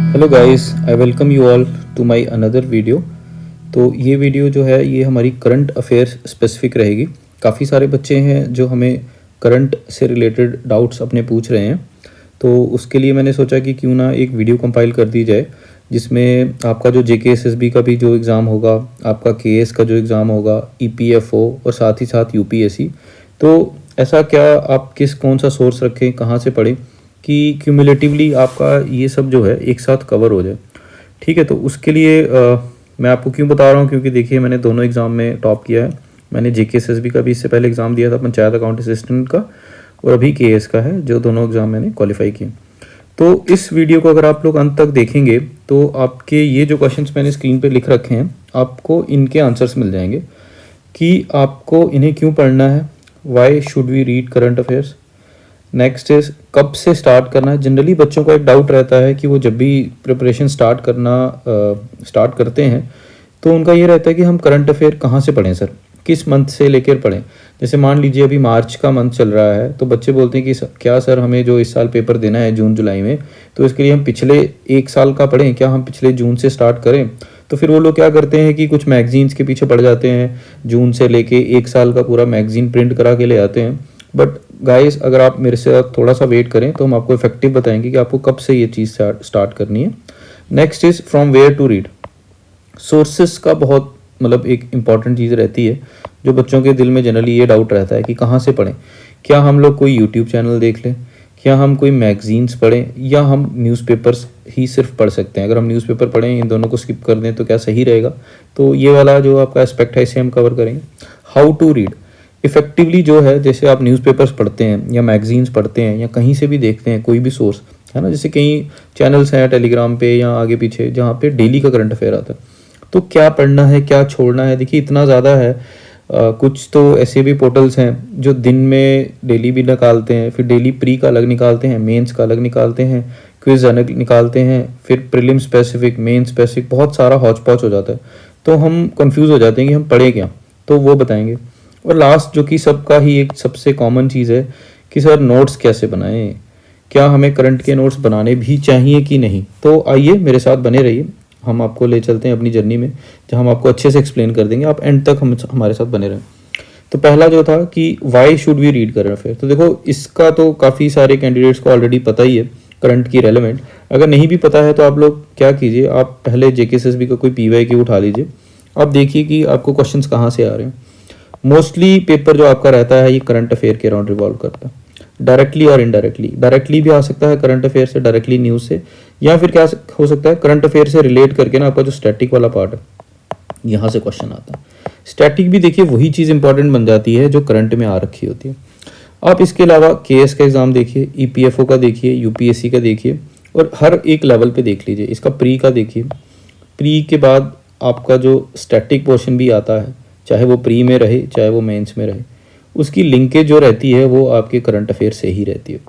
Hello guys, I welcome you all to my another video. तो ये video जो है ये हमारी करंट अफेयर्स स्पेसिफिक रहेगी। काफ़ी सारे बच्चे हैं जो हमें करंट से रिलेटेड डाउट्स अपने पूछ रहे हैं, तो उसके लिए मैंने सोचा कि क्यों ना एक वीडियो कंपाइल कर दी जाए जिसमें आपका जो JKSSB का भी जो एग्ज़ाम होगा, आपका KS का जो एग्ज़ाम होगा, EPFO और साथ ही साथ UPSC। तो ऐसा क्या आप कौन सा सोर्स रखें, कहाँ से पढ़ें कि क्यूमुलेटिवली आपका ये सब जो है एक साथ कवर हो जाए। ठीक है, तो उसके लिए मैं आपको क्यों बता रहा हूँ, क्योंकि देखिए मैंने दोनों एग्ज़ाम में टॉप किया है। मैंने JKSSB का भी इससे पहले एग्ज़ाम दिया था, पंचायत अकाउंट असिस्टेंट का, और अभी KS का है, जो दोनों एग्ज़ाम मैंने क्वालिफाई किए। तो इस वीडियो को अगर आप लोग अंत तक देखेंगे तो आपके ये जो क्वेश्चंस मैंने स्क्रीन पे लिख रखे हैं, आपको इनके आंसर्स मिल जाएंगे कि आपको इन्हें क्यों पढ़ना है। Why should we read current affairs. Next is कब से स्टार्ट करना है। जनरली बच्चों का एक डाउट रहता है कि वो जब भी प्रिपरेशन स्टार्ट करते हैं तो उनका ये रहता है कि हम करंट अफेयर कहाँ से पढ़ें सर, किस मंथ से लेकर पढ़ें। जैसे मान लीजिए अभी मार्च का मंथ चल रहा है, तो बच्चे बोलते हैं कि क्या सर हमें जो इस साल पेपर देना है जून जुलाई में, तो इसके लिए हम पिछले एक साल का पढ़ें, क्या हम पिछले जून से स्टार्ट करें। तो फिर वो लोग क्या करते हैं कि कुछ मैगजीन्स के पीछे पड़ जाते हैं, जून से लेके एक साल का पूरा मैगजीन प्रिंट करा के ले आते हैं। बट गाइस, अगर आप मेरे से थोड़ा सा वेट करें तो हम आपको इफेक्टिव बताएंगे कि आपको कब से ये चीज़ स्टार्ट करनी है। Next is from where to read. Sources का बहुत एक इंपॉर्टेंट चीज़ रहती है, जो बच्चों के दिल में जनरली ये डाउट रहता है कि कहाँ से पढ़ें। क्या हम लोग कोई यूट्यूब चैनल देख लें, क्या हम कोई मैगजीन्स पढ़ें, या हम न्यूज़पेपर्स ही सिर्फ पढ़ सकते हैं। अगर हम न्यूज़पेपर पढ़ें, इन दोनों को स्किप कर दें तो क्या सही रहेगा। तो ये वाला जो आपका एस्पेक्ट है इसे हम कवर करेंगे। हाउ टू रीड इफ़ेक्टिवली जो है, जैसे आप न्यूज़पेपर्स पढ़ते हैं या मैगजीन्स पढ़ते हैं या कहीं से भी देखते हैं कोई भी सोर्स है ना, जैसे कई चैनल्स हैं टेलीग्राम पे या आगे पीछे जहाँ पे डेली का करंट अफेयर आता है, तो क्या पढ़ना है क्या छोड़ना है। देखिए इतना ज़्यादा है। कुछ तो ऐसे भी पोर्टल्स हैं जो दिन में डेली भी निकालते हैं, फिर डेली प्री का अलग निकालते हैं, मेंस का अलग निकालते हैं, क्विज अलग निकालते हैं, फिर प्रीलिम स्पेसिफिक, मेन स्पेसिफिक, बहुत सारा हौच पौच हो जाता है। तो हम कंफ्यूज हो जाते हैं कि हम पढ़े क्या, तो वो बताएंगे। और लास्ट जो कि सबका ही एक सबसे कॉमन चीज़ है कि सर नोट्स कैसे बनाएं, क्या हमें करंट के नोट्स बनाने भी चाहिए कि नहीं। तो आइए मेरे साथ बने रहिए, हम आपको ले चलते हैं अपनी जर्नी में, जहाँ हम आपको अच्छे से एक्सप्लेन कर देंगे। आप एंड तक हमारे साथ बने रहें। तो पहला जो था कि why should we read current affair, तो देखो इसका तो काफ़ी सारे कैंडिडेट्स को ऑलरेडी पता ही है करंट की रेलेवेंट। अगर नहीं भी पता है तो आप लोग क्या कीजिए, आप पहले JKSSB का कोई PYQ उठा लीजिए, आप देखिए कि आपको क्वेश्चंस कहाँ से आ रहे हैं। मोस्टली पेपर जो आपका रहता है ये करंट अफेयर के अराउंड रिवॉल्व करता है, डायरेक्टली और इनडायरेक्टली। डायरेक्टली भी आ सकता है करंट अफेयर से, डायरेक्टली न्यूज़ से, या फिर क्या हो सकता है करंट अफेयर से रिलेट करके ना आपका जो स्टैटिक वाला पार्ट है यहाँ से क्वेश्चन आता है। स्टैटिक भी देखिए वही चीज़ इंपॉर्टेंट बन जाती है जो करंट में आ रखी होती है। आप इसके अलावा KS का एग्ज़ाम देखिए, EPFO का देखिए, UPSC का देखिए, और हर एक लेवल पे देख लीजिए। इसका प्री का देखिए, प्री के बाद आपका जो स्टैटिक पोर्शन भी आता है, चाहे वो प्री में रहे चाहे वो मेंस में रहे, उसकी लिंकेज जो रहती है वो आपके करंट अफेयर से ही रहती है।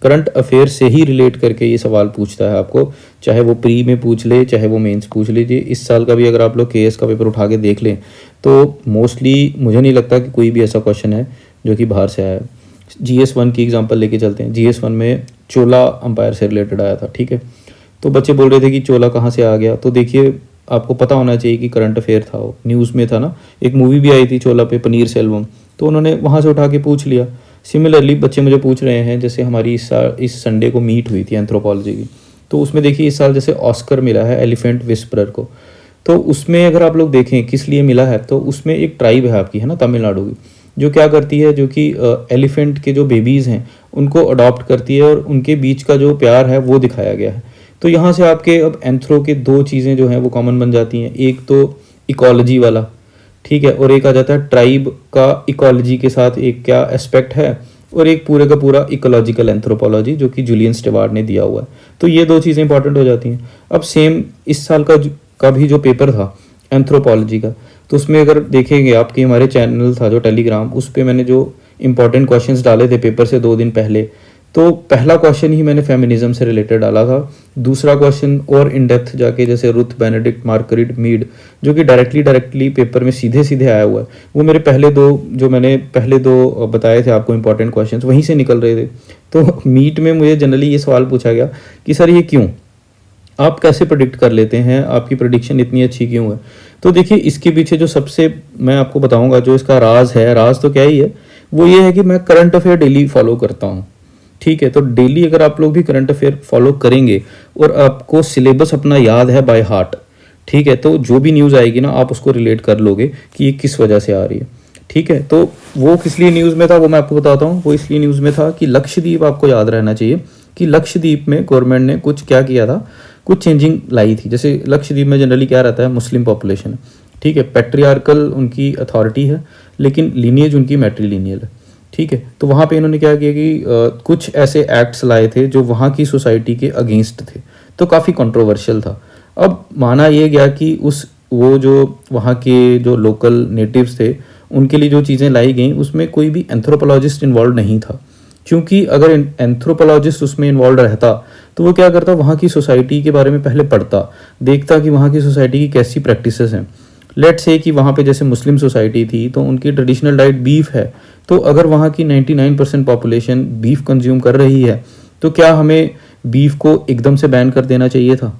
करंट अफेयर से ही रिलेट करके ये सवाल पूछता है आपको, चाहे वो प्री में पूछ ले चाहे वो मेंस पूछ लीजिए। इस साल का भी अगर आप लोग KS का पेपर उठा के देख लें तो मोस्टली मुझे नहीं लगता कि कोई भी ऐसा क्वेश्चन है जो कि बाहर से आया है। GS1 की एग्जांपल लेके चलते हैं। GS1 में चोला अंपायर से रिलेटेड आया था, ठीक है। तो बच्चे बोल रहे थे कि चोला कहाँ से आ गया, तो देखिए आपको पता होना चाहिए कि करंट अफेयर था, वो न्यूज़ में था ना। एक मूवी भी आई थी चोला पे, पनीर सेल्वम, तो उन्होंने वहाँ से उठा के पूछ लिया। सिमिलरली बच्चे मुझे पूछ रहे हैं, जैसे हमारी इस संडे को मीट हुई थी एंथ्रोपोलॉजी की, तो उसमें देखिए इस साल जैसे ऑस्कर मिला है एलिफेंट विस्परर को, तो उसमें अगर आप लोग देखें किस लिए मिला है, तो उसमें एक ट्राइब है आपकी, है ना, तमिलनाडु की, जो क्या करती है, जो कि एलिफेंट के जो बेबीज़ हैं उनको अडॉप्ट करती है, और उनके बीच का जो प्यार है वो दिखाया गया है। तो यहाँ से आपके अब एंथ्रो के दो चीज़ें जो हैं वो कॉमन बन जाती हैं। एक तो इकोलॉजी वाला, ठीक है, और एक आ जाता है ट्राइब का इकोलॉजी के साथ एक क्या एस्पेक्ट है, और एक पूरे का पूरा इकोलॉजिकल एंथ्रोपोलॉजी जो कि जूलियन स्टेवार्ट ने दिया हुआ है। तो ये दो चीज़ें इंपॉर्टेंट हो जाती हैं। अब सेम इस साल का भी जो पेपर था एंथ्रोपोलॉजी का, तो उसमें अगर देखेंगे आपके हमारे चैनल था जो टेलीग्राम, उस पर मैंने जो इंपॉर्टेंट क्वेश्चंस डाले थे पेपर से 2 दिन पहले, तो पहला क्वेश्चन ही मैंने फेमिनिज्म से रिलेटेड डाला था। दूसरा क्वेश्चन और इन डेप्थ जाके जैसे रुथ बेनेडिक्ट मार्गरेट मीड, जो कि डायरेक्टली पेपर में सीधे सीधे आया हुआ है, वो मेरे पहले दो बताए थे आपको इंपॉर्टेंट क्वेश्चंस वहीं से निकल रहे थे। तो मीट में मुझे जनरली ये सवाल पूछा गया कि सर ये क्यों। आप कैसे प्रेडिक्ट कर लेते हैं, आपकी प्रेडिक्शन इतनी अच्छी क्यों है? तो देखिए इसके पीछे जो सबसे मैं आपको बताऊंगा जो इसका राज है, राज तो क्या ही है, वो ये है कि मैं करंट अफेयर डेली फॉलो करता हूँ। ठीक है, तो डेली अगर आप लोग भी करंट अफेयर फॉलो करेंगे और आपको सिलेबस अपना याद है बाय हार्ट, ठीक है, तो जो भी न्यूज़ आएगी ना आप उसको रिलेट कर लोगे कि ये किस वजह से आ रही है। ठीक है, तो वो किस लिए न्यूज़ में था वो मैं आपको बताता हूँ। वो इसलिए न्यूज़ में था कि लक्षद्वीप, आपको याद रहना चाहिए कि लक्षद्वीप में गवर्नमेंट ने कुछ क्या किया था, कुछ चेंजिंग लाई थी। जैसे लक्षद्वीप में जनरली क्या रहता है, मुस्लिम पॉपुलेशन है, ठीक है, पैट्रियार्कल उनकी अथॉरिटी है, लेकिन लीनिएज उनकी मैट्रिलीनियल है। ठीक है, तो वहाँ पे इन्होंने क्या किया कि कुछ ऐसे एक्ट्स लाए थे जो वहाँ की सोसाइटी के अगेंस्ट थे, तो काफ़ी कंट्रोवर्शियल था। अब माना यह गया कि वो जो वहाँ के जो लोकल नेटिव्स थे उनके लिए जो चीज़ें लाई गई उसमें कोई भी एंथ्रोपोलॉजिस्ट इन्वॉल्व नहीं था, क्योंकि अगर एंथ्रोपोलॉजिस्ट उसमें इन्वॉल्व रहता तो वो क्या करता, वहाँ की सोसाइटी के बारे में पहले पढ़ता, देखता कि वहाँ की सोसाइटी की कैसी प्रैक्टिसेस हैं। लेट्स से कि वहाँ पे जैसे मुस्लिम सोसाइटी थी तो उनकी ट्रेडिशनल डाइट बीफ है, तो अगर वहाँ की 99% पॉपुलेशन बीफ कंज्यूम कर रही है तो क्या हमें बीफ को एकदम से बैन कर देना चाहिए था?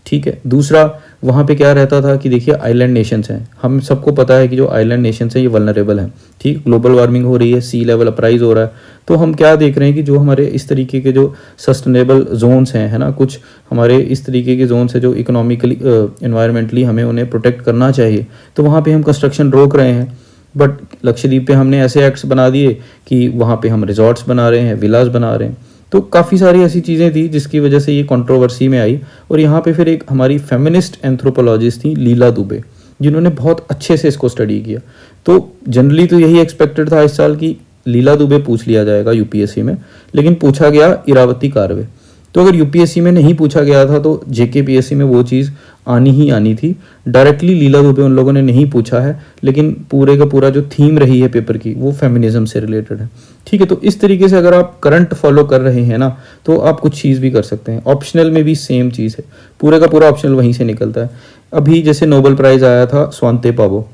ठीक है, दूसरा वहाँ पे क्या रहता था कि देखिए आइलैंड नेशंस हैं, हम सबको पता है कि जो आइलैंड नेशंस हैं ये वल्नरेबल हैं। ठीक, ग्लोबल वार्मिंग हो रही है, सी लेवल अपराइज हो रहा है, तो हम क्या देख रहे हैं कि जो हमारे इस तरीके के जो सस्टेनेबल जोन्स हैं, है ना, कुछ हमारे इस तरीके के जोन्स हैं जो इकोनॉमिकली इन्वायरमेंटली हमें उन्हें प्रोटेक्ट करना चाहिए, तो वहाँ पे हम कंस्ट्रक्शन रोक रहे हैं। बट लक्षद्वीप पे हमने ऐसे एक्ट्स बना दिए कि वहाँ पे हम रिजॉर्ट्स बना रहे हैं, विलास बना रहे हैं। तो काफ़ी सारी ऐसी चीज़ें थी जिसकी वजह से ये कंट्रोवर्सी में आई। और यहाँ पे फिर एक हमारी फेमिनिस्ट एंथ्रोपोलॉजिस्ट थी लीला दुबे, जिन्होंने बहुत अच्छे से इसको स्टडी किया। तो जनरली तो यही एक्सपेक्टेड था इस साल की लीला दुबे पूछ लिया जाएगा यूपीएससी में, लेकिन पूछा गया इरावती कार्वे। तो अगर यूपीएससी में नहीं पूछा गया था तो जेकेपीएससी में वो चीज़ आनी ही आनी थी। डायरेक्टली लीला दुबे उन लोगों ने नहीं पूछा है, लेकिन पूरे का पूरा जो थीम रही है पेपर की वो फेमिनिज्म से रिलेटेड है। ठीक है, तो इस तरीके से अगर आप करंट फॉलो कर रहे हैं ना तो आप कुछ चीज़ भी कर सकते हैं। ऑप्शनल में भी सेम चीज़ है, पूरे का पूरा ऑप्शनल वहीं से निकलता है। अभी जैसे नोबेल प्राइज़ आया था स्वांते पावो,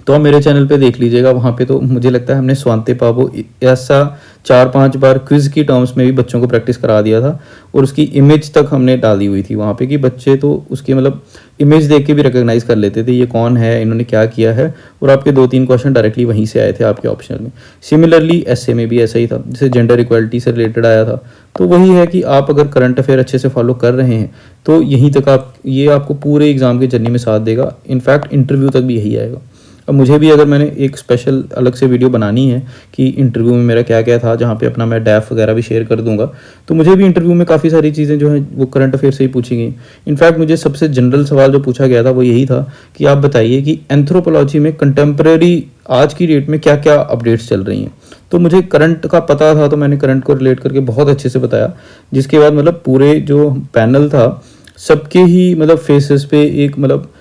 तो आप मेरे चैनल पे देख लीजिएगा, वहाँ पे तो मुझे लगता है हमने स्वांते पावो ऐसा 4-5 बार क्विज की टर्म्स में भी बच्चों को प्रैक्टिस करा दिया था, और उसकी इमेज तक हमने डाली हुई थी वहाँ पे कि बच्चे तो उसकी मतलब इमेज देख के भी रिकॉग्नाइज कर लेते थे ये कौन है, इन्होंने क्या किया है, और आपके 2-3 क्वेश्चन डायरेक्टली वहीं से आए थे आपके ऑप्शनल में। सिमिलरली एसए में भी ऐसा ही था, जैसे जेंडर इक्वालिटी से रिलेटेड आया था। तो वही है कि आप अगर करंट अफेयर अच्छे से फॉलो कर रहे हैं तो यहीं तक ये आपको पूरे एग्जाम की जर्नी में साथ देगा, इनफैक्ट इंटरव्यू तक भी यही आएगा। अब मुझे भी अगर मैंने एक स्पेशल अलग से वीडियो बनानी है कि इंटरव्यू में मेरा क्या क्या था, जहाँ पे अपना मैं डैफ वगैरह भी शेयर कर दूंगा, तो मुझे भी इंटरव्यू में काफ़ी सारी चीज़ें जो हैं वो करंट अफेयर से ही पूछी गई। इनफैक्ट मुझे सबसे जनरल सवाल जो पूछा गया था वो यही था कि आप बताइए कि एंथ्रोपोलॉजी में कंटेम्प्रेरी आज की डेट में क्या क्या अपडेट्स चल रही हैं। तो मुझे करंट का पता था, तो मैंने करंट को रिलेट करके बहुत अच्छे से बताया, जिसके बाद मतलब पूरे जो पैनल था सबके ही मतलब फेसेस पे एक मतलब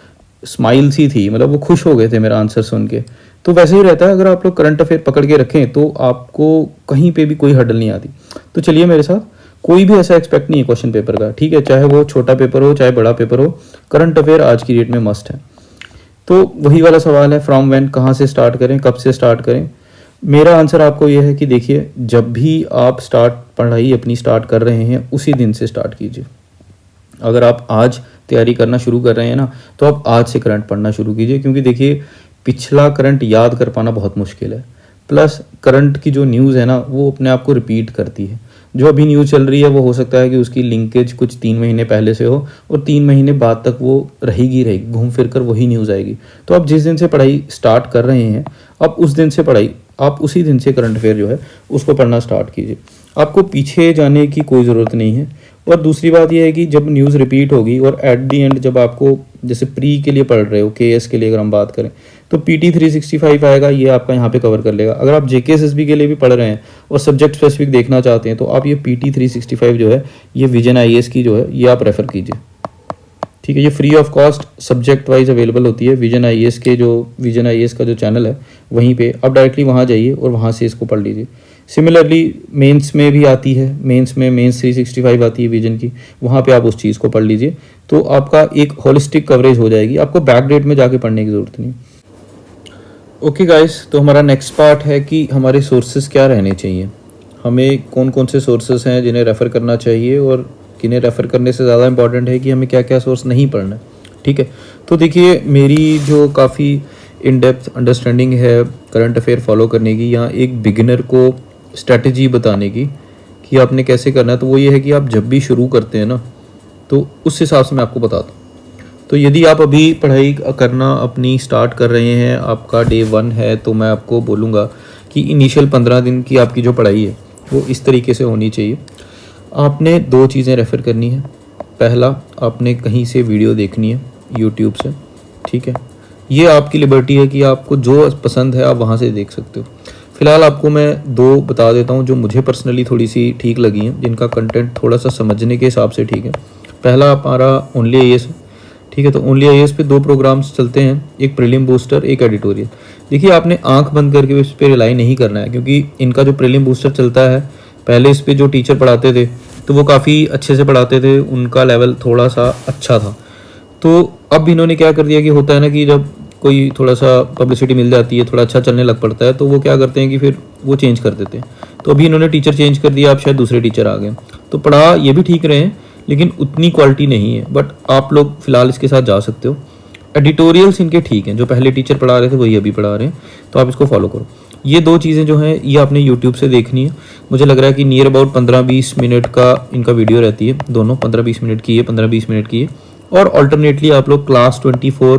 स्माइल सी थी, मतलब वो खुश हो गए थे मेरा आंसर सुन के। तो वैसे ही रहता है, अगर आप लोग करंट अफेयर पकड़ के रखें तो आपको कहीं पे भी कोई हर्डल नहीं आती। तो चलिए मेरे साथ, कोई भी ऐसा एक्सपेक्ट नहीं है क्वेश्चन पेपर का, ठीक है, चाहे वो छोटा पेपर हो चाहे बड़ा पेपर हो, करंट अफेयर आज की डेट में मस्ट है। तो वही वाला सवाल है, फ्रॉम व्हेन, कहाँ से स्टार्ट करें, कब से स्टार्ट करें। मेरा आंसर आपको यह है कि देखिए, जब भी आप पढ़ाई अपनी स्टार्ट कर रहे हैं उसी दिन से स्टार्ट कीजिए। अगर आप आज तैयारी करना शुरू कर रहे हैं ना तो आप आज से करंट पढ़ना शुरू कीजिए, क्योंकि देखिए पिछला करंट याद कर पाना बहुत मुश्किल है। प्लस करंट की जो न्यूज़ है ना वो अपने आप को रिपीट करती है। जो अभी न्यूज़ चल रही है वो हो सकता है कि उसकी लिंकेज कुछ 3 महीने पहले से हो और 3 महीने बाद तक वो रहेगी, घूम फिर कर वही न्यूज़ आएगी। तो आप जिस दिन से पढ़ाई स्टार्ट कर रहे हैं आप उस दिन से आप उसी दिन से करंट अफेयर जो है उसको पढ़ना स्टार्ट कीजिए। आपको पीछे जाने की कोई ज़रूरत नहीं है। और दूसरी बात यह है कि जब न्यूज़ रिपीट होगी और एट दी एंड जब आपको जैसे प्री के लिए पढ़ रहे हो, केएस के लिए अगर हम बात करें, तो पीटी 365 आएगा, ये आपका यहाँ पे कवर कर लेगा। अगर आप जेके एसएसबी के लिए भी पढ़ रहे हैं और सब्जेक्ट स्पेसिफिक देखना चाहते हैं तो आप ये पीटी 365 जो है ये विजन आईएएस की जो है ये आप रेफ़र कीजिए। ठीक है, ये free of cost subject wise available होती है। विजन आईएएस का जो चैनल है वहीं पे आप डायरेक्टली वहाँ जाइए और वहाँ से इसको पढ़ लीजिए। सिमिलरली मेंस में भी आती है, मेंस 365 आती है विजन की, वहाँ पे आप उस चीज़ को पढ़ लीजिए तो आपका एक होलिस्टिक कवरेज हो जाएगी, आपको बैक डेट में जाके पढ़ने की ज़रूरत नहीं। ओके गाइस, तो हमारा नेक्स्ट पार्ट है कि हमारे सोर्सेज क्या रहने चाहिए, हमें कौन कौन से सोर्सेज हैं जिन्हें रेफ़र करना चाहिए और इन्हें रेफ़र करने से ज़्यादा इंपॉर्टेंट है कि हमें क्या क्या सोर्स नहीं पढ़ना है, ठीक है। तो देखिए मेरी जो काफ़ी इन डेप्थ अंडरस्टैंडिंग है करंट अफेयर फॉलो करने की या एक बिगिनर को स्ट्रैटेजी बताने की कि आपने कैसे करना है, तो वो ये है कि आप जब भी शुरू करते हैं ना, तो उस हिसाब से मैं आपको बताता हूँ। तो यदि आप अभी पढ़ाई करना अपनी स्टार्ट कर रहे हैं, आपका डे 1 है, तो मैं आपको बोलूँगा कि इनिशियल 15 दिन की आपकी जो पढ़ाई है वो इस तरीके से होनी चाहिए। आपने 2 चीज़ें रेफ़र करनी है। पहला, आपने कहीं से वीडियो देखनी है यूट्यूब से, ठीक है। ये आपकी लिबर्टी है कि आपको जो पसंद है आप वहाँ से देख सकते हो। फ़िलहाल आपको मैं 2 बता देता हूँ जो मुझे पर्सनली थोड़ी सी ठीक लगी हैं, जिनका कंटेंट थोड़ा सा समझने के हिसाब से ठीक है। पहला हमारा ओनली आईएएस है, ठीक है। तो ओनली आईएएस पे 2 प्रोग्राम्स चलते हैं, एक प्रीलिम बूस्टर, एक एडिटोरियल। देखिए आपने आंख बंद करके इस पर रिलाई नहीं करना है, क्योंकि इनका जो प्रीलिम बूस्टर चलता है, पहले इस पर जो टीचर पढ़ाते थे तो वो काफ़ी अच्छे से पढ़ाते थे, उनका लेवल थोड़ा सा अच्छा था। तो अब इन्होंने क्या कर दिया कि होता है ना कि जब कोई थोड़ा सा पब्लिसिटी मिल जाती है, थोड़ा अच्छा चलने लग पड़ता है, तो वो क्या करते हैं कि फिर वो चेंज कर देते हैं। तो अभी इन्होंने टीचर चेंज कर दिया, आप शायद दूसरे टीचर आ गए, तो पढ़ा ये भी ठीक रहे हैं लेकिन उतनी क्वालिटी नहीं है, बट आप लोग फिलहाल इसके साथ जा सकते हो। एडिटोरियल्स इनके ठीक हैं, जो पहले टीचर पढ़ा रहे थे वही अभी पढ़ा रहे हैं, तो आप इसको फॉलो करो। ये 2 चीज़ें जो हैं ये आपने यूट्यूब से देखनी है। मुझे लग रहा है कि नियर अबाउट 15-20 मिनट का इनका वीडियो रहती है, दोनों 15-20 मिनट की है, 15-20 मिनट की है। और अल्टरनेटली आप लोग क्लास 24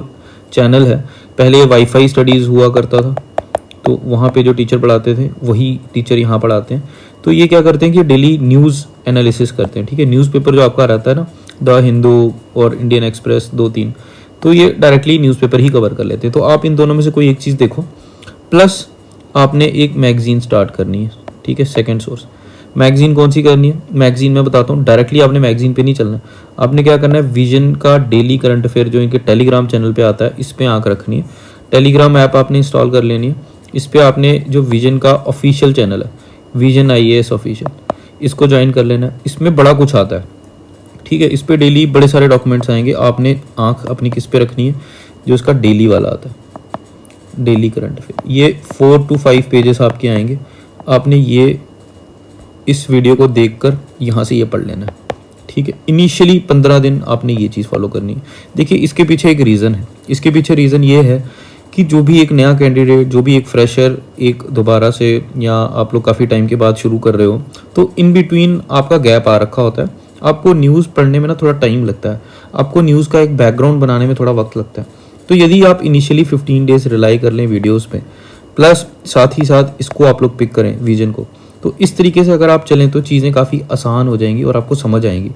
चैनल है, पहले वाईफाई स्टडीज़ हुआ करता था, तो वहाँ पे जो टीचर पढ़ाते थे वही टीचर यहाँ पढ़ाते हैं। तो ये क्या करते हैं कि डेली न्यूज़ एनालिसिस करते हैं, ठीक है। न्यूज़पेपर जो आपका रहता है ना, द हिंदू और इंडियन एक्सप्रेस 2-3, तो ये डायरेक्टली न्यूज़पेपर ही कवर कर लेते हैं। तो आप इन दोनों में से कोई एक चीज़ देखो, प्लस आपने एक मैगज़ीन स्टार्ट करनी है, ठीक है। सेकंड सोर्स मैगज़ीन कौन सी करनी है, मैगज़ीन मैं बताता हूँ। डायरेक्टली आपने मैगज़ीन पे नहीं चलना, आपने क्या करना है, विजन का डेली करंट अफेयर जो इनके टेलीग्राम चैनल पे आता है, इस पर आँख रखनी है। टेलीग्राम ऐप आपने इंस्टॉल कर लेनी है। इस पर आपने जो विजन का ऑफिशियल चैनल है, विजन आईएएस ऑफिशियल, इसको ज्वाइन कर लेना है। इसमें बड़ा कुछ आता है, ठीक है। इस पर डेली बड़े सारे डॉक्यूमेंट्स आएंगे, आपने आँख अपनी किस पे रखनी है, जो इसका डेली वाला आता है, डेली करंट अफेयर। ये 4 to 5 पेजेस आपके आएंगे, आपने ये इस वीडियो को देखकर यहाँ से ये पढ़ लेना है, ठीक है। इनिशियली 15 दिन आपने ये चीज़ फॉलो करनी है। देखिए इसके पीछे एक रीज़न है, इसके पीछे रीज़न ये है कि जो भी एक नया कैंडिडेट, जो भी एक फ्रेशर, एक दोबारा से, या आप लोग काफ़ी टाइम के बाद शुरू कर रहे हो, तो इन बिटवीन आपका गैप आ रखा होता है। आपको न्यूज़ पढ़ने में ना थोड़ा टाइम लगता है, आपको न्यूज़ का एक बैकग्राउंड बनाने में थोड़ा वक्त लगता है। तो यदि आप इनिशियली 15 डेज रिलाई कर लें वीडियोज़ पे, प्लस साथ ही साथ इसको आप लोग पिक करें विजन को, तो इस तरीके से अगर आप चलें तो चीज़ें काफ़ी आसान हो जाएंगी और आपको समझ आएंगी।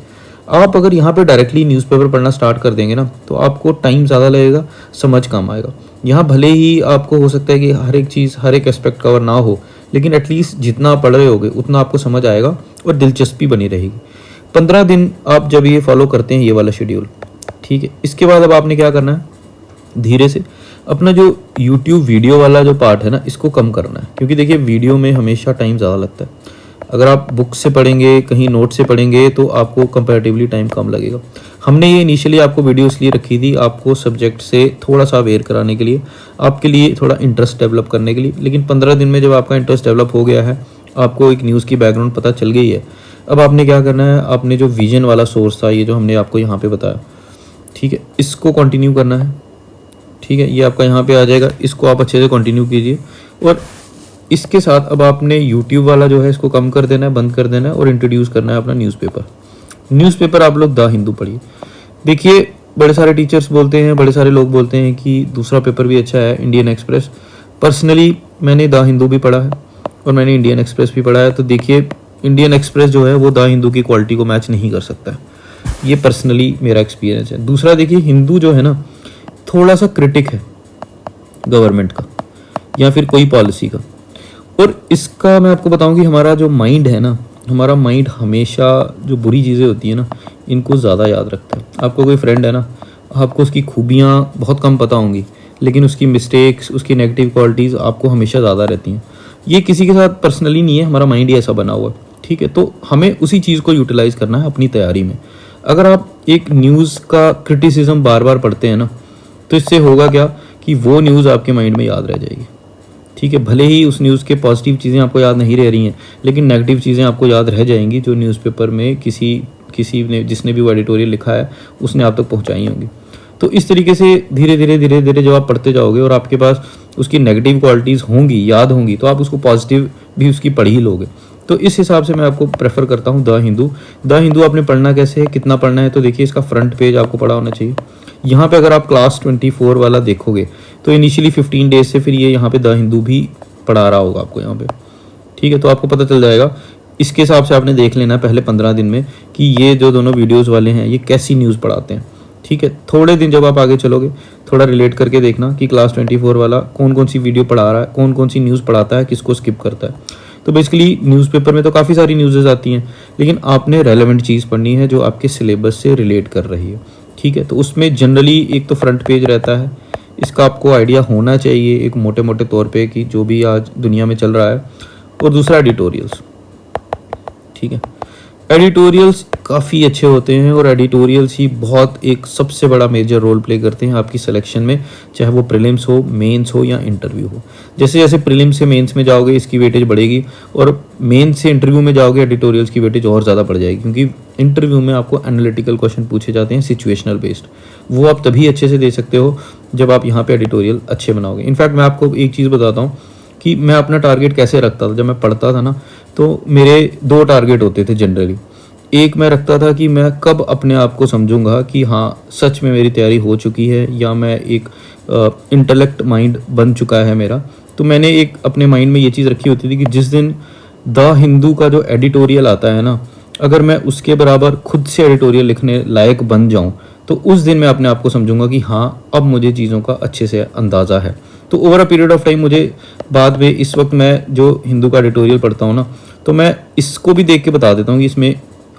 आप अगर यहाँ पे डायरेक्टली न्यूज़पेपर पढ़ना स्टार्ट कर देंगे ना, तो आपको टाइम ज़्यादा लगेगा, समझ कम आएगा। यहाँ भले ही आपको हो सकता है कि हर एक चीज़, हर एक एस्पेक्ट कवर ना हो, लेकिन एटलीस्ट जितना आप पढ़ रहे होगे उतना आपको समझ आएगा और दिलचस्पी बनी रहेगी। 15 दिन आप जब ये फॉलो करते हैं ये वाला शेड्यूल, ठीक है, इसके बाद अब आपने क्या करना है, धीरे से अपना जो YouTube वीडियो वाला जो पार्ट है ना, इसको कम करना है। क्योंकि देखिए वीडियो में हमेशा टाइम ज़्यादा लगता है। अगर आप बुक से पढ़ेंगे, कहीं नोट से पढ़ेंगे, तो आपको कंपैरेटिवली टाइम कम लगेगा। हमने ये इनिशियली आपको वीडियो इसलिए रखी थी, आपको सब्जेक्ट से थोड़ा सा अवेयर कराने के लिए, आपके लिए थोड़ा इंटरेस्ट डेवलप करने के लिए। लेकिन 15 दिन में जब आपका इंटरेस्ट डेवलप हो गया है, आपको एक न्यूज़ की बैकग्राउंड पता चल गई है, अब आपने क्या करना है, आपने जो विजन वाला सोर्स था, ये जो हमने आपको यहाँ पे बताया, ठीक है, इसको कंटिन्यू करना है, ठीक है। ये आपका यहाँ पे आ जाएगा, इसको आप अच्छे से कंटिन्यू कीजिए। और इसके साथ अब आपने YouTube वाला जो है इसको कम कर देना है, बंद कर देना है, और इंट्रोड्यूस करना है अपना न्यूज़पेपर आप लोग द हिंदू पढ़िए। देखिए बड़े सारे टीचर्स बोलते हैं, बड़े सारे लोग बोलते हैं कि दूसरा पेपर भी अच्छा है, इंडियन एक्सप्रेस। पर्सनली मैंने द हिंदू भी पढ़ा है और मैंने इंडियन एक्सप्रेस भी पढ़ा है। तो देखिए इंडियन एक्सप्रेस जो है वो द हिंदू की क्वालिटी को मैच नहीं कर सकता है, ये पर्सनली मेरा एक्सपीरियंस है। दूसरा देखिए, हिंदू जो है ना थोड़ा सा क्रिटिक है गवर्नमेंट का या फिर कोई पॉलिसी का। और इसका मैं आपको बताऊं कि हमारा जो माइंड है ना, हमारा माइंड हमेशा जो बुरी चीज़ें होती है ना, इनको ज़्यादा याद रखता है। आपको कोई फ्रेंड है ना, आपको उसकी खूबियाँ बहुत कम पता होंगी, लेकिन उसकी मिस्टेक्स, उसकी नेगेटिव क्वालिटीज़ आपको हमेशा ज़्यादा रहती हैं। ये किसी के साथ पर्सनली नहीं है, हमारा माइंड ही ऐसा बना हुआ है, ठीक है। तो हमें उसी चीज़ को यूटिलाइज़ करना है अपनी तैयारी में। अगर आप एक न्यूज़ का क्रिटिसिज्म बार बार पढ़ते हैं ना, तो इससे होगा क्या कि वो न्यूज़ आपके माइंड में याद रह जाएगी, ठीक है। भले ही उस न्यूज़ के पॉजिटिव चीज़ें आपको याद नहीं रह रही हैं, लेकिन नेगेटिव चीज़ें आपको याद रह जाएंगी जो न्यूज़पेपर में किसी किसी ने जिसने भी वो एडिटोरियल लिखा है उसने आप तक पहुँचाई होंगी। तो इस तरीके से धीरे धीरे जब आप पढ़ते जाओगे और आपके पास उसकी नेगेटिव क्वालिटीज़ होंगी, याद होंगी, तो आप उसको पॉजिटिव भी उसकी पढ़ ही लोगे। तो इस हिसाब से मैं आपको प्रेफर करता हूँ द हिंदू। द हिंदू आपने पढ़ना कैसे है, कितना पढ़ना है, तो देखिए इसका फ्रंट पेज आपको पढ़ा होना चाहिए। यहाँ पे अगर आप क्लास 24 वाला देखोगे तो इनिशियली 15 डेज से फिर ये यहाँ पे द हिंदू भी पढ़ा रहा होगा आपको यहाँ पे, ठीक है। तो आपको पता चल जाएगा, इसके हिसाब से आपने देख लेना पहले 15 दिन में कि ये जो दोनों वीडियोज़ वाले हैं ये कैसी न्यूज़ पढ़ाते हैं, ठीक है। थोड़े दिन जब आप आगे चलोगे थोड़ा रिलेट करके देखना कि क्लास 24 वाला कौन कौन सी वीडियो पढ़ा रहा है, कौन कौन सी न्यूज़ पढ़ाता है, किसको स्किप करता है। तो बेसिकली न्यूज़पेपर में तो काफ़ी सारी न्यूज़ेस आती हैं, लेकिन आपने रेलेवेंट चीज़ पढ़नी है जो आपके सिलेबस से रिलेट कर रही है, ठीक है। तो उसमें जनरली एक तो फ्रंट पेज रहता है, इसका आपको आइडिया होना चाहिए एक मोटे मोटे तौर पे कि जो भी आज दुनिया में चल रहा है, और दूसरा एडिटोरियल्स, ठीक है। एडिटोरियल्स काफ़ी अच्छे होते हैं और एडिटोरियल्स ही बहुत एक सबसे बड़ा मेजर रोल प्ले करते हैं आपकी सिलेक्शन में, चाहे वो प्रीलिम्स हो, मेंस हो या इंटरव्यू हो। जैसे जैसे प्रीलिम्स से मेंस में जाओगे इसकी वेटेज बढ़ेगी, और मेंस से इंटरव्यू में जाओगे एडिटोरियल्स की वेटेज और ज़्यादा बढ़ जाएगी, क्योंकि इंटरव्यू में आपको एनालिटिकल क्वेश्चन पूछे जाते हैं सिचुएशनल बेस्ड, वो आप तभी अच्छे से दे सकते हो जब आप यहाँ पर एडिटोरियल अच्छे बनाओगे। इनफैक्ट मैं आपको एक चीज़ बताता हूँ कि मैं अपना टारगेट कैसे रखता था। जब मैं पढ़ता था ना, तो मेरे 2 टारगेट होते थे जनरली। एक मैं रखता था कि मैं कब अपने आप को समझूंगा कि हाँ सच में मेरी तैयारी हो चुकी है, या मैं एक इंटेलेक्ट माइंड बन चुका है मेरा। तो मैंने एक अपने माइंड में ये चीज़ रखी होती थी कि जिस दिन द हिंदू का जो एडिटोरियल आता है ना, अगर मैं उसके बराबर खुद से एडिटोरियल लिखने लायक बन जाऊँ, तो उस दिन मैं अपने आप को समझूंगा कि हाँ अब मुझे चीज़ों का अच्छे से अंदाज़ा है। तो over a period of time मुझे बाद में, इस वक्त मैं जो हिंदू का एडिटोरियल पढ़ता हूँ ना, तो मैं इसको भी देख के बता देता हूँ कि इसमें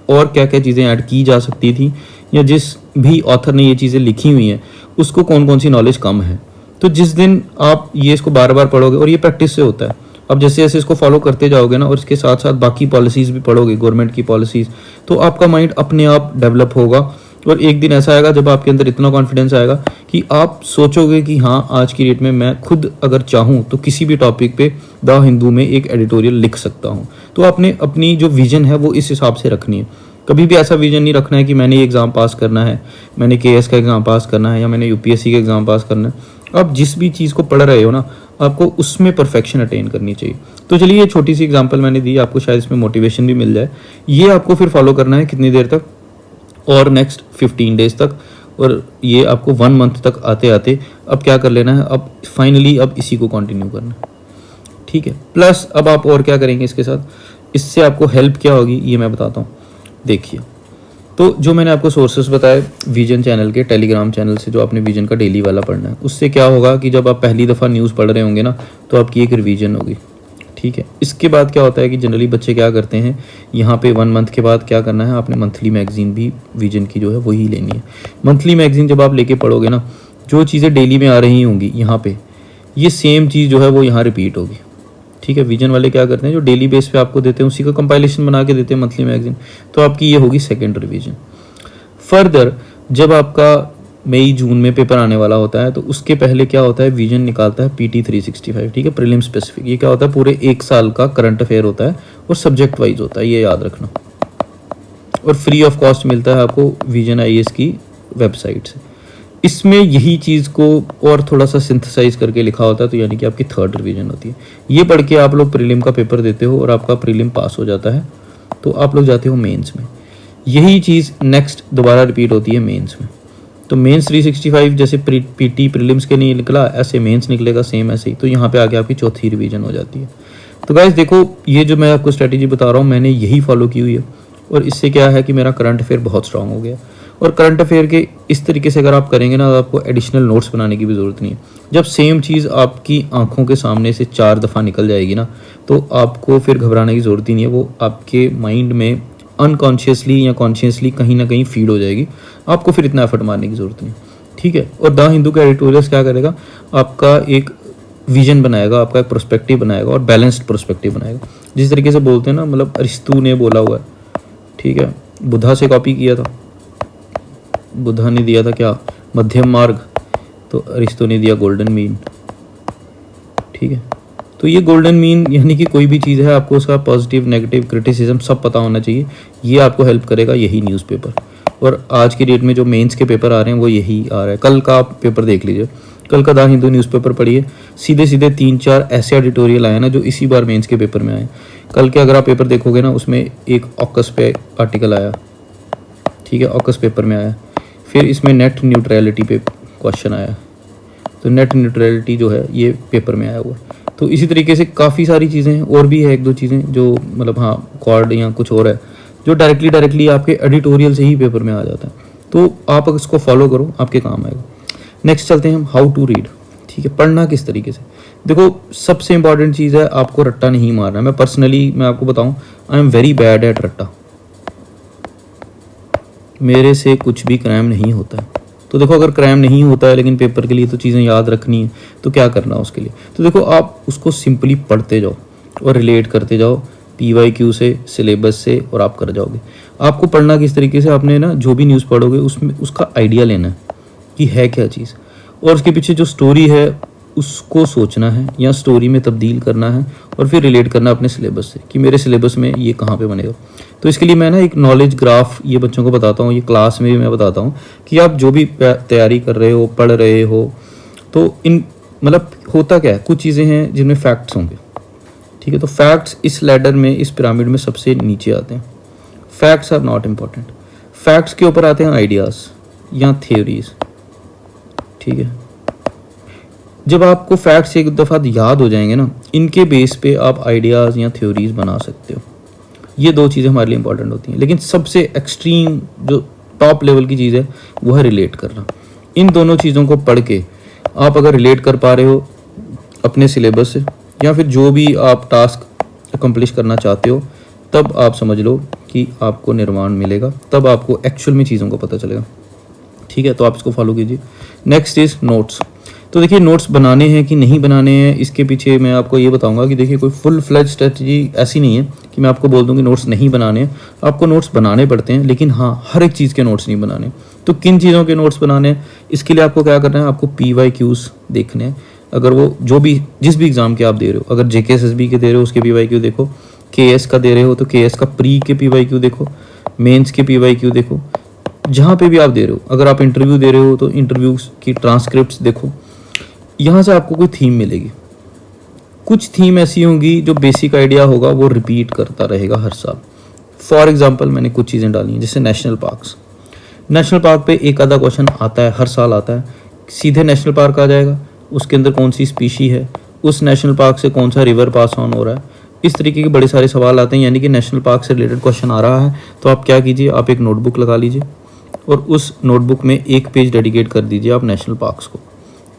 और क्या क्या चीज़ें ऐड की जा सकती थी, या जिस भी ऑथर ने ये चीज़ें लिखी हुई हैं उसको कौन कौन सी नॉलेज कम है। तो जिस दिन आप ये इसको बार बार पढ़ोगे, और ये प्रैक्टिस से होता है, अब जैसे जैसे इसको फॉलो करते जाओगे ना, और इसके साथ साथ बाकी पॉलिसीज़ भी पढ़ोगे, गवर्नमेंट की पॉलिसीज़, तो आपका माइंड अपने आप डेवलप होगा। और एक दिन ऐसा आएगा जब आपके अंदर इतना कॉन्फिडेंस आएगा कि आप सोचोगे कि हाँ आज की डेट में मैं खुद अगर चाहूँ तो किसी भी टॉपिक पे द हिंदू में एक एडिटोरियल लिख सकता हूँ। तो आपने अपनी जो विजन है वो इस हिसाब से रखनी है। कभी भी ऐसा विजन नहीं रखना है कि मैंने ये एग्ज़ाम पास करना है, मैंने केएस का एग्ज़ाम पास करना है, या मैंने यूपीएससी का एग्ज़ाम पास करना है। आप जिस भी चीज़ को पढ़ रहे हो ना, आपको उसमें परफेक्शन अटेन करनी चाहिए। तो चलिए ये छोटी सी एग्जांपल मैंने दी, आपको शायद इसमें मोटिवेशन भी मिल जाए। ये आपको फिर फॉलो करना है कितनी देर तक, और नेक्स्ट 15 डेज तक, और ये आपको 1 मंथ तक आते आते अब क्या कर लेना है, अब फाइनली अब इसी को कंटिन्यू करना है, ठीक है। प्लस अब आप और क्या करेंगे इसके साथ, इससे आपको हेल्प क्या होगी ये मैं बताता हूँ। देखिए, तो जो मैंने आपको सोर्सेस बताए विजन चैनल के, टेलीग्राम चैनल से जो आपने विजन का डेली वाला पढ़ना है, उससे क्या होगा कि जब आप पहली दफ़ा न्यूज़ पढ़ रहे होंगे ना, तो आपकी एक रिवीजन होगी, ठीक है। इसके बाद क्या होता है कि जनरली बच्चे क्या करते हैं, यहाँ पे 1 मंथ के बाद क्या करना है, आपने मंथली मैगजीन भी विजन की जो है वही लेनी है। मंथली मैगजीन जब आप लेके पढ़ोगे ना, जो चीज़ें डेली में आ रही होंगी यहाँ पे, ये सेम चीज़ जो है वो यहाँ रिपीट होगी, ठीक है। विजन वाले क्या करते हैं, जो डेली बेस पे आपको देते हैं उसी का कंपाइलेशन बना के देते हैं मंथली मैगजीन, तो आपकी ये होगी सेकेंड रिवीजन। फर्दर जब आपका मई जून में पेपर आने वाला होता है, तो उसके पहले क्या होता है, विजन निकालता है PT 365, ठीक है, प्रीलिम स्पेसिफिक। ये क्या होता है, पूरे 1 साल का करंट अफेयर होता है और सब्जेक्ट वाइज होता है, ये याद रखना। और फ्री ऑफ कॉस्ट मिलता है आपको विजन IAS की वेबसाइट से। इसमें यही चीज़ को और थोड़ा सा सिंथेसाइज करके लिखा होता है, तो यानी कि आपकी 3rd रिवीजन होती है। ये पढ़ के आप लोग प्रीलिम का पेपर देते हो और आपका प्रीलिम पास हो जाता है, तो आप लोग जाते हो मेंस में। यही चीज़ नेक्स्ट दोबारा रिपीट होती है मेंस में। तो मेंस 365 जैसे PT प्रीलिम्स के नहीं निकला, ऐसे मेंस निकलेगा सेम ऐसे ही। तो यहाँ पे आके आपकी 4थी रिवीजन हो जाती है। तो गाइस देखो, ये जो मैं आपको स्ट्रेटेजी बता रहा हूँ मैंने यही फॉलो की हुई है, और इससे क्या है कि मेरा करंट अफेयर बहुत स्ट्रांग हो गया। और करंट अफेयर के इस तरीके से अगर आप करेंगे ना, तो आपको एडिशनल नोट्स बनाने की भी ज़रूरत नहीं है। जब सेम चीज़ आपकी आंखों के सामने से 4 दफ़ा निकल जाएगी ना, तो आपको फिर घबराने की ज़रूरत ही नहीं है। वो आपके माइंड में अनकॉन्शियसली या कॉन्शियसली कहीं ना कहीं फीड हो जाएगी, आपको फिर इतना एफर्ट मारने की ज़रूरत नहीं, ठीक है। और द हिंदू का एडिटोरियल्स क्या करेगा, आपका एक विजन बनाएगा, आपका एक प्रोस्पेक्टिव बनाएगा, और बैलेंस्ड प्रोस्पेक्टिव बनाएगा। जिस तरीके से बोलते हैं ना, मतलब अरिस्तु ने बोला हुआ है, ठीक है, बुद्धा से कॉपी किया था। बुद्धा ने दिया था क्या, मध्यम मार्ग, तो अरिस्तु ने दिया गोल्डन मीन, ठीक है। तो ये गोल्डन मीन यानी कि कोई भी चीज़ है आपको उसका पॉजिटिव नेगेटिव क्रिटिसिज्म सब पता होना चाहिए, ये आपको हेल्प करेगा यही न्यूज़पेपर। और आज की डेट में जो मेंस के पेपर आ रहे हैं वो यही आ रहा है। कल का आप पेपर देख लीजिए, कल का द हिंदू न्यूज़पेपर पढ़िए, सीधे सीधे 3-4 ऐसे एडिटोरियल आए ना जो इसी बार मेंस के पेपर में आए। कल के अगर आप पेपर देखोगे ना, उसमें एक ऑकस पे आर्टिकल आया, ठीक है, ऑकस पेपर में आया। फिर इसमें नेट न्यूट्रलिटी पे क्वेश्चन आया, तो नेट न्यूट्रलिटी जो है ये पेपर में आया हुआ। तो इसी तरीके से काफ़ी सारी चीज़ें और भी है, 1-2 चीज़ें जो मतलब हाँ क्वाड या कुछ और है जो डायरेक्टली आपके एडिटोरियल से ही पेपर में आ जाता है। तो आप अगर इसको फॉलो करो आपके काम आएगा। नेक्स्ट चलते हैं हम हाउ टू रीड, ठीक है, पढ़ना किस तरीके से। देखो सबसे इंपॉर्टेंट चीज़ है आपको रट्टा नहीं मारना। मैं पर्सनली मैं आपको बताऊं, I am very bad at रट्टा, मेरे से कुछ भी क्राइम नहीं होता है। तो देखो अगर क्राइम नहीं होता है लेकिन पेपर के लिए तो चीज़ें याद रखनी है, तो क्या करना उसके लिए, तो देखो आप उसको सिंपली पढ़ते जाओ और रिलेट करते जाओ PYQ से, सिलेबस से, और आप कर जाओगे। आपको पढ़ना किस तरीके से, आपने ना जो भी न्यूज़ पढ़ोगे उसमें उसका आइडिया लेना है कि है क्या चीज़, और उसके पीछे जो स्टोरी है उसको सोचना है या स्टोरी में तब्दील करना है, और फिर रिलेट करना अपने सिलेबस से कि मेरे सिलेबस में ये कहाँ पे बनेगा। तो इसके लिए मैं ना एक नॉलेज ग्राफ ये बच्चों को बताता हूँ, ये क्लास में भी मैं बताता हूँ कि आप जो भी तैयारी कर रहे हो, पढ़ रहे हो, तो इन मतलब होता क्या है, कुछ चीज़ें हैं जिनमें फैक्ट्स होंगे, ठीक है। तो फैक्ट्स इस लैडर में, इस पिरामिड में सबसे नीचे आते हैं। Facts are not important, facts के ऊपर आते हैं आइडियाज़ या थ्योरीज, ठीक है। जब आपको फैक्ट्स एक दफ़ा याद हो जाएंगे ना, इनके बेस पे आप आइडियाज़ या थ्योरीज बना सकते हो। ये 2 चीज़ें हमारे लिए इंपॉर्टेंट होती हैं। लेकिन सबसे एक्सट्रीम जो टॉप लेवल की चीज़ है वो है रिलेट करना। इन दोनों चीज़ों को पढ़ के आप अगर रिलेट कर पा रहे हो अपने सिलेबस से या फिर जो भी आप टास्क अकम्प्लिश करना चाहते हो, तब आप समझ लो कि आपको निर्वाण मिलेगा, तब आपको एक्चुअल में चीज़ों को पता चलेगा, ठीक है। तो आप इसको फॉलो कीजिए। Next is notes. तो देखिए नोट्स बनाने हैं कि नहीं बनाने हैं, इसके पीछे मैं आपको ये बताऊंगा कि देखिए कोई फुल फ्लेज स्ट्रेटजी ऐसी नहीं है कि मैं आपको बोल दूं कि नोट्स नहीं बनाने हैं। आपको नोट्स बनाने पड़ते हैं, लेकिन हाँ हर एक चीज़ के नोट्स नहीं बनाने। तो किन चीज़ों के नोट्स बनाने हैं, इसके लिए आपको क्या करना है, आपको PYQs देखने हैं। अगर वो जो भी जिस भी एग्ज़ाम के आप दे रहे हो, अगर JKSSB के दे रहे हो उसके PYQ देखो, KS का दे रहे हो तो KS का प्री के PYQ देखो, मेंस के PYQ देखो, जहाँ पे भी आप दे रहे हो। अगर आप इंटरव्यू दे रहे हो तो इंटरव्यूज़ की ट्रांसक्रिप्ट्स देखो। यहाँ से आपको कोई थीम मिलेगी, कुछ थीम ऐसी होंगी जो बेसिक आइडिया होगा वो रिपीट करता रहेगा हर साल। फॉर एग्जांपल मैंने कुछ चीज़ें डाली हैं, जैसे नेशनल पार्क्स। नेशनल पार्क पे एक आधा क्वेश्चन आता है, हर साल आता है। सीधे नेशनल पार्क आ जाएगा, उसके अंदर कौन सी स्पीशी है, उस नेशनल पार्क से कौन सा रिवर पास ऑन हो रहा है, इस तरीके के बड़े सारे सवाल आते हैं। यानी कि नेशनल पार्क से रिलेटेड क्वेश्चन आ रहा है तो आप क्या कीजिए, आप एक नोटबुक लगा लीजिए और उस नोटबुक में एक पेज डेडिकेट कर दीजिए आप नेशनल पार्क्स को,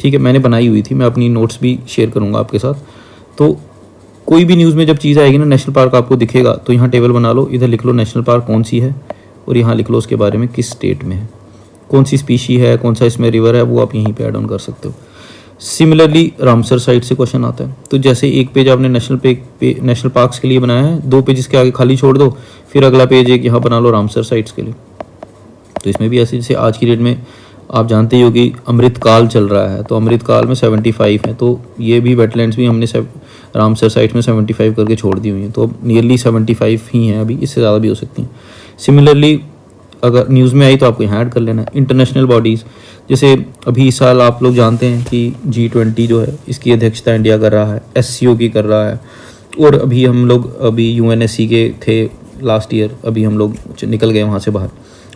ठीक है। मैंने बनाई हुई थी, मैं अपनी नोट्स भी शेयर करूंगा आपके साथ। तो कोई भी न्यूज़ में जब चीज़ आएगी ना, नेशनल पार्क आपको दिखेगा तो यहाँ टेबल बना लो, इधर लिख लो नेशनल पार्क कौन सी है और यहाँ लिख लो उसके बारे में किस स्टेट में है, कौन सी स्पीशी है, कौन सा इसमें रिवर है, वो आप यहीं पे ऐड ऑन कर सकते हो। सिमिलरली रामसर साइट से क्वेश्चन आता है, तो जैसे एक पेज आपने नेशनल पार्क्स के लिए बनाया है, 2 पेज इसके आगे खाली छोड़ दो, फिर अगला पेज एक यहाँ बना लो रामसर साइट्स के लिए। तो इसमें भी ऐसे, जैसे आज की डेट में आप जानते ही हो कि अमृतकाल चल रहा है, तो अमृतकाल में 75 है, तो ये भी वेटलैंड्स भी हमने रामसर साइट में 75 करके छोड़ दी हुई हैं, तो अब नियरली 75 ही हैं, अभी इससे ज़्यादा भी हो सकती हैं। सिमिलरली अगर न्यूज़ में आई तो आपको यहाँ ऐड कर लेना है। इंटरनेशनल बॉडीज़, जैसे अभी इस साल आप लोग जानते हैं कि G20 जो है इसकी अध्यक्षता इंडिया कर रहा है, SCO की कर रहा है, और अभी हम लोग अभी UNSC के थे लास्ट ईयर, अभी हम लोग निकल गए वहाँ से बाहर,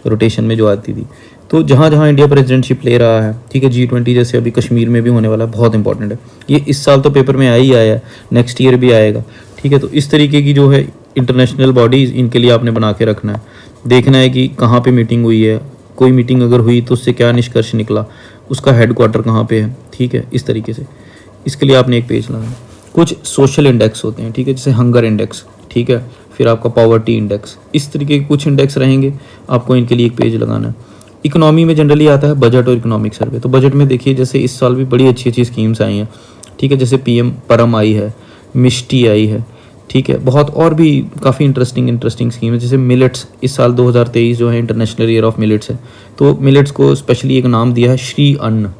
रोटेशन में जो आती थी। तो जहाँ जहाँ इंडिया प्रेसिडेंटशिप ले रहा है, ठीक है, G20 जैसे अभी कश्मीर में भी होने वाला है, बहुत इंपॉर्टेंट है ये। इस साल तो पेपर में आया ही आया है, नेक्स्ट ईयर भी आएगा, ठीक है। तो इस तरीके की जो है इंटरनेशनल बॉडीज़, इनके लिए आपने बना के रखना है, देखना है कि कहाँ पे मीटिंग हुई है, कोई मीटिंग अगर हुई तो उससे क्या निष्कर्ष निकला, उसका हेडक्वार्टर कहाँ पे है, ठीक है। इस तरीके से इसके लिए आपने एक पेज लगाना। कुछ सोशल इंडेक्स होते हैं, ठीक है, जैसे हंगर इंडेक्स, ठीक है, फिर आपका पॉवर्टी इंडेक्स, इस तरीके के कुछ इंडेक्स रहेंगे, आपको इनके लिए एक पेज लगाना है। इकोनॉमी में जनरली आता है बजट और इकोनॉमिक सर्वे। तो बजट में देखिए जैसे इस साल भी बड़ी अच्छी अच्छी स्कीम्स आई हैं, ठीक है, जैसे PM परम आई है, मिष्टी आई है, ठीक है, बहुत और भी काफ़ी इंटरेस्टिंग स्कीम है। जैसे मिलेट्स, इस साल 2023 जो है इंटरनेशनल ईयर ऑफ मिलेट्स है, तो मिलेट्स को स्पेशली एक नाम दिया है श्री अन्न,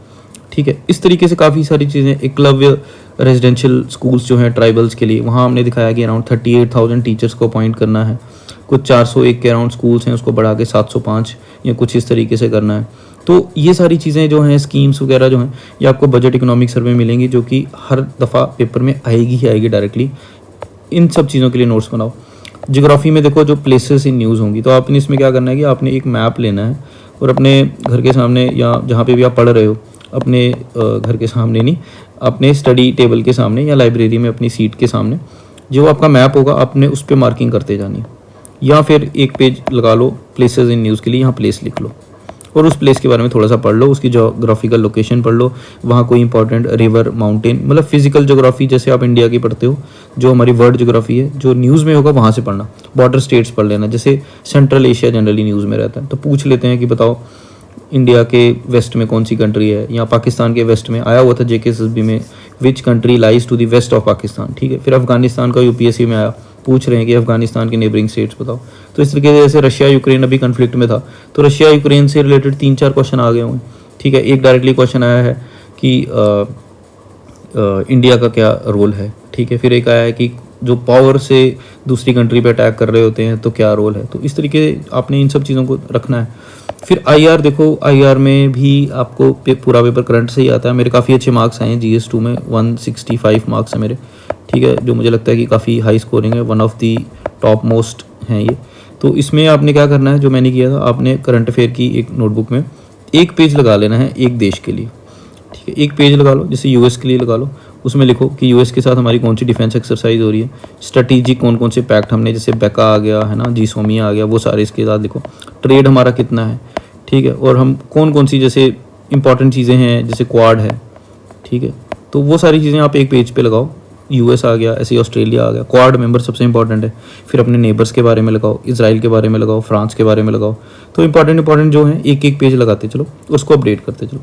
ठीक है। इस तरीके से काफ़ी सारी चीज़ें, एकलव्य रेजिडेंशियल स्कूल्स जो हैं ट्राइबल्स के लिए, वहाँ हमने दिखाया कि अराउंड 38,000 टीचर्स को अपॉइंट करना है। कुछ 401 के अराउंड स्कूल्स हैं, उसको बढ़ा के 705 या कुछ इस तरीके से करना है। तो ये सारी चीज़ें जो हैं, स्कीम्स वगैरह जो हैं, ये आपको बजट इकोनॉमिक सर्वे मिलेंगी, जो कि हर दफ़ा पेपर में आएगी ही आएगी डायरेक्टली। इन सब चीज़ों के लिए नोट्स बनाओ। ज्योग्राफी में देखो जो प्लेसेस इन न्यूज़ होंगी, तो आपने इसमें क्या करना है कि आपने एक मैप लेना है और अपने घर के सामने या जहाँ पे भी आप पढ़ रहे हो, अपने घर के सामने नहीं, अपने स्टडी टेबल के सामने या लाइब्रेरी में अपनी सीट के सामने जो आपका मैप होगा, आपने उस पर मार्किंग करते जानी। या फिर एक पेज लगा लो प्लेसेस इन न्यूज़ के लिए, यहाँ प्लेस लिख लो और उस प्लेस के बारे में थोड़ा सा पढ़ लो, उसकी जोग्राफिकल लोकेशन पढ़ लो, वहाँ कोई इंपॉर्टेंट रिवर, माउंटेन, मतलब फिजिकल जोग्राफी जैसे आप इंडिया की पढ़ते हो, जो हमारी वर्ल्ड जोग्राफी है, जो न्यूज़ में होगा वहाँ से पढ़ना। बॉर्डर स्टेट्स पढ़ लेना, जैसे सेंट्रल एशिया जनरली न्यूज़ में रहता है, तो पूछ लेते हैं कि बताओ इंडिया के वेस्ट में कौन सी कंट्री है, या पाकिस्तान के वेस्ट में आया हुआ था JKSSB में, which country lies to the west of Pakistan, ठीक है। फिर अफगानिस्तान का UPSC में आया, पूछ रहे हैं कि अफगानिस्तान के नेबरिंग स्टेट्स बताओ। तो इस तरीके से जैसे रशिया यूक्रेन अभी कन्फ्लिक्ट में था, तो रशिया यूक्रेन से रिलेटेड 3-4 क्वेश्चन आ गए होंगे, ठीक है। एक डायरेक्टली क्वेश्चन आया है कि इंडिया का क्या रोल है, ठीक है। फिर एक आया है कि जो पावर से दूसरी कंट्री पे अटैक कर रहे होते हैं तो क्या रोल है। तो इस तरीके से आपने इन सब चीज़ों को रखना है। फिर IR देखो, IR में भी आपको पूरा पेपर करंट से ही आता है। मेरे काफ़ी अच्छे मार्क्स आए हैं GS2 में, 165 मार्क्स हैं मेरे, ठीक है, जो मुझे लगता है कि काफ़ी हाई स्कोरिंग है, one of the top most हैं ये। तो इसमें आपने क्या करना है, जो मैंने किया था, आपने करंट अफेयर की एक नोटबुक में एक पेज लगा लेना है एक देश के लिए, ठीक है। एक पेज लगा लो, जैसे US के लिए लगा लो, उसमें लिखो कि US के साथ हमारी कौन सी डिफेंस एक्सरसाइज हो रही है, स्ट्रेटेजिक कौन कौन से पैक्ट हमने, जैसे बेका आ गया है ना, जीसोमिया आ गया, वो सारे इसके साथ लिखो। ट्रेड हमारा कितना है, ठीक है, और हम कौन कौन सी जैसे इंपॉर्टेंट चीज़ें हैं, जैसे क्वाड है, ठीक है। तो वो सारी चीज़ें आप एक पेज पे लगाओ। US आ गया, ऐसे ही ऑस्ट्रेलिया आ गया, क्वाड मेंबर सबसे इंपॉर्टेंट है। फिर अपने नेबर्स के बारे में लगाओ, इजराइल के बारे में लगाओ, फ्रांस के बारे में लगाओ। तो इंपॉर्टेंट जो हैं एक एक पेज लगाते चलो, उसको अपडेट करते चलो।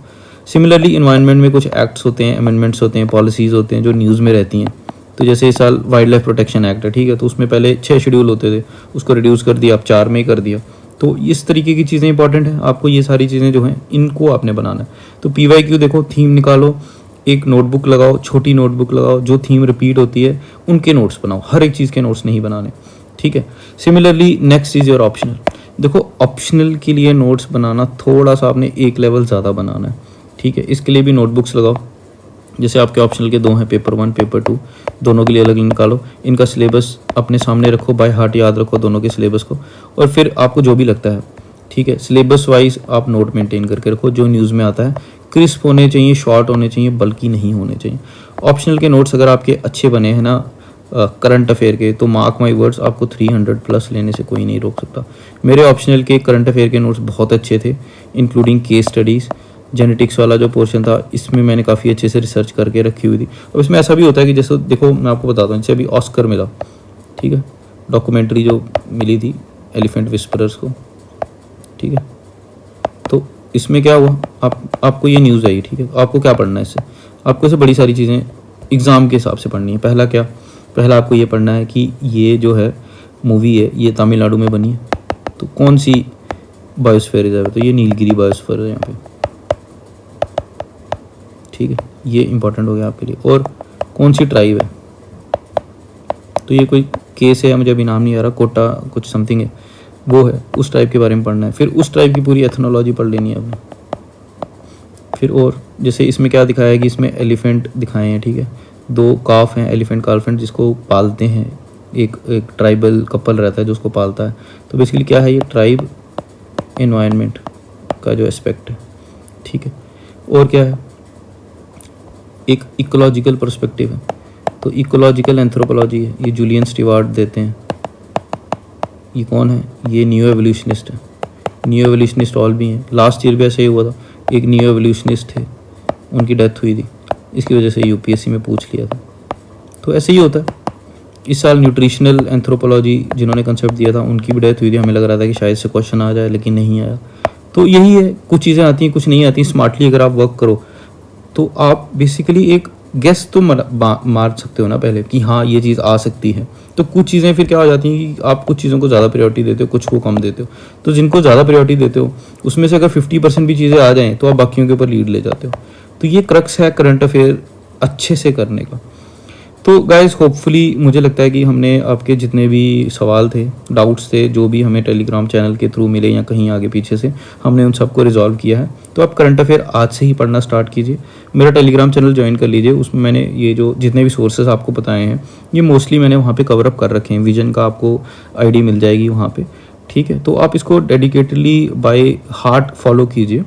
सिमिलरली इन्वायरमेंट में कुछ एक्ट्स होते हैं, अमेंडमेंट्स होते हैं, पॉलिसीज़ होते हैं जो न्यूज़ में रहती हैं। तो जैसे इस साल वाइल्ड लाइफ प्रोटेक्शन एक्ट है, ठीक है, तो उसमें पहले 6 शेड्यूल होते थे, उसको रिड्यूस कर दिया, अब 4 में ही कर दिया। तो इस तरीके की चीज़ें इंपॉर्टेंट हैं, आपको ये सारी चीज़ें जो हैं इनको आपने बनाना है। तो PYQ देखो, थीम निकालो, एक नोटबुक लगाओ, छोटी नोटबुक लगाओ, जो थीम रिपीट होती है उनके नोट्स बनाओ, हर एक चीज़ के नोट्स नहीं बनाने, ठीक है। Similarly next is your optional. देखो ऑप्शनल के लिए नोट्स बनाना थोड़ा सा आपने एक लेवल ज़्यादा बनाना है, ठीक है। इसके लिए भी नोटबुक्स लगाओ, जैसे आपके ऑप्शनल के 2 हैं, पेपर 1 पेपर 2, दोनों के लिए अलग निकालो। इनका सिलेबस अपने सामने रखो, बाय हार्ट याद रखो दोनों के सिलेबस को, और फिर आपको जो भी लगता है, ठीक है, सिलेबस वाइज आप नोट मेंटेन करके रखो। जो न्यूज़ में आता है क्रिस्प होने चाहिए, शॉर्ट होने चाहिए, बल्कि नहीं होने चाहिए। ऑप्शनल के नोट्स अगर आपके अच्छे बने हैं ना करंट अफेयर के, तो मार्क माई वर्ड्स आपको 300+ लेने से कोई नहीं रोक सकता। मेरे ऑप्शनल के करंट अफेयर के नोट्स बहुत अच्छे थे, इंक्लूडिंग केस स्टडीज़। जेनेटिक्स वाला जो पोर्शन था, इसमें मैंने काफ़ी अच्छे से रिसर्च करके रखी हुई थी। अब इसमें ऐसा भी होता है कि जैसे देखो मैं आपको बताता हूँ, जैसे अभी ऑस्कर मिला, ठीक है, डॉक्यूमेंट्री जो मिली थी एलिफेंट विस्परर्स को, ठीक है। तो इसमें क्या हुआ, आपको ये न्यूज़ आई, ठीक है, आपको क्या पढ़ना है इससे, आपको इससे बड़ी सारी चीज़ें एग्ज़ाम के हिसाब से पढ़नी है। पहला आपको ये पढ़ना है कि ये जो है मूवी है ये तमिलनाडु में बनी है, तो कौन सी बायोस्फीयर रिजर्व है, तो ये नीलगिरी बायोस्फीयर है यहाँ पे, ठीक है, ये इंपॉर्टेंट हो गया आपके लिए। और कौन सी ट्राइब है, तो ये कोई केस है, मुझे अभी नाम नहीं आ रहा, कोटा कुछ समथिंग है, वो है, उस ट्राइब के बारे में पढ़ना है। फिर उस ट्राइब की पूरी एथनोलॉजी पढ़ लेनी है आपने। फिर और जैसे इसमें क्या दिखाया है कि इसमें एलिफेंट दिखाए हैं, ठीक है, 2 काफ हैं, एलिफेंट काल्फेंट, जिसको पालते हैं, एक ट्राइबल कपल रहता है जो उसको पालता है। तो बेसिकली क्या है, ये ट्राइब एनवायरनमेंट का जो एस्पेक्ट है, ठीक है। और क्या है, एक इकोलॉजिकल पर्सपेक्टिव है, तो इकोलॉजिकल एंथ्रोपोलॉजी है, ये जूलियन स्टीवार्ट देते हैं। ये कौन है, ये न्यू एवोल्यूशनिस्ट है, न्यू एवोल्यूशनिस्ट ऑल भी हैं। लास्ट ईयर भी ऐसे ही हुआ था, एक न्यू एवोल्यूशनिस्ट थे, उनकी डेथ हुई थी, इसकी वजह से UPSC में पूछ लिया था। तो ऐसे ही होता है। इस साल न्यूट्रिशनल एंथ्रोपोलॉजी जिन्होंने कंसेप्ट दिया था उनकी भी डेथ हुई थी, हमें लग रहा था कि शायद से क्वेश्चन आ जाए, लेकिन नहीं आया। तो यही है, कुछ चीज़ें आती हैं, कुछ नहीं आती। स्मार्टली अगर आप वर्क करो तो आप बेसिकली एक गेस तो मार सकते हो ना पहले कि हाँ ये चीज़ आ सकती है। तो कुछ चीज़ें फिर क्या हो जाती हैं कि आप कुछ चीज़ों को ज़्यादा प्रायोरिटी देते हो, कुछ को कम देते हो। तो जिनको ज़्यादा प्रायोरिटी देते हो उसमें से अगर 50% भी चीज़ें आ जाएँ तो आप बाकियों के ऊपर लीड ले जाते हो। तो ये क्रक्स है करंट अफेयर अच्छे से करने का। तो गाइस होपफुली मुझे लगता है कि हमने आपके जितने भी सवाल थे, डाउट्स थे, जो भी हमें टेलीग्राम चैनल के थ्रू मिले या कहीं आगे पीछे से, हमने उन सबको रिजॉल्व किया है। तो आप करंट अफेयर आज से ही पढ़ना स्टार्ट कीजिए, मेरा टेलीग्राम चैनल ज्वाइन कर लीजिए। उसमें मैंने ये जो जितने भी सोर्सेज आपको बताए हैं ये मोस्टली मैंने वहाँ पे कवर अप कर रखे हैं। विजन का आपको आईडी मिल जाएगी वहाँ पे, ठीक है। तो आप इसको डेडिकेटली बाय हार्ट फॉलो कीजिए।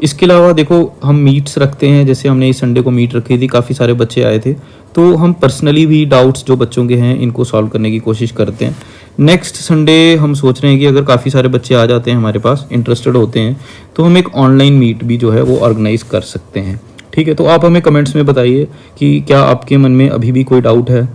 इसके अलावा देखो हम मीट्स रखते हैं, जैसे हमने इस संडे को मीट रखी थी, काफ़ी सारे बच्चे आए थे, तो हम पर्सनली भी डाउट्स जो बच्चों के हैं इनको सॉल्व करने की कोशिश करते हैं। नेक्स्ट संडे हम सोच रहे हैं कि अगर काफ़ी सारे बच्चे आ जाते हैं हमारे पास, इंटरेस्टेड होते हैं, तो हम एक ऑनलाइन मीट भी जो है वो ऑर्गेनाइज कर सकते हैं, ठीक है। तो आप हमें कमेंट्स में बताइए कि क्या आपके मन में अभी भी कोई डाउट है।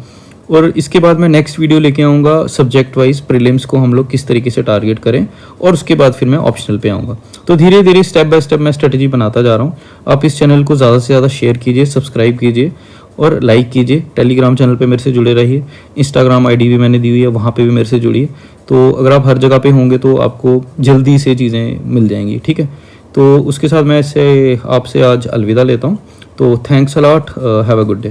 और इसके बाद मैं नेक्स्ट वीडियो लेके आऊँगा सब्जेक्ट वाइज प्रीलिम्स को हम लोग किस तरीके से टारगेट करें, और उसके बाद फिर मैं ऑप्शनल पे आऊँगा। तो धीरे धीरे स्टेप बाय स्टेप मैं स्ट्रेटजी बनाता जा रहा हूँ। आप इस चैनल को ज़्यादा से ज़्यादा शेयर कीजिए, सब्सक्राइब कीजिए और लाइक कीजिए। टेलीग्राम चैनल पे मेरे से जुड़े रहिए, इंस्टाग्राम आईडी भी मैंने दी हुई है, वहाँ पे भी मेरे से जुड़िए। तो अगर आप हर जगह पे होंगे तो आपको जल्दी से चीज़ें मिल जाएंगी, ठीक है। तो उसके साथ मैं इससे आपसे आज अलविदा लेता हूँ। तो thanks a lot, have a good day.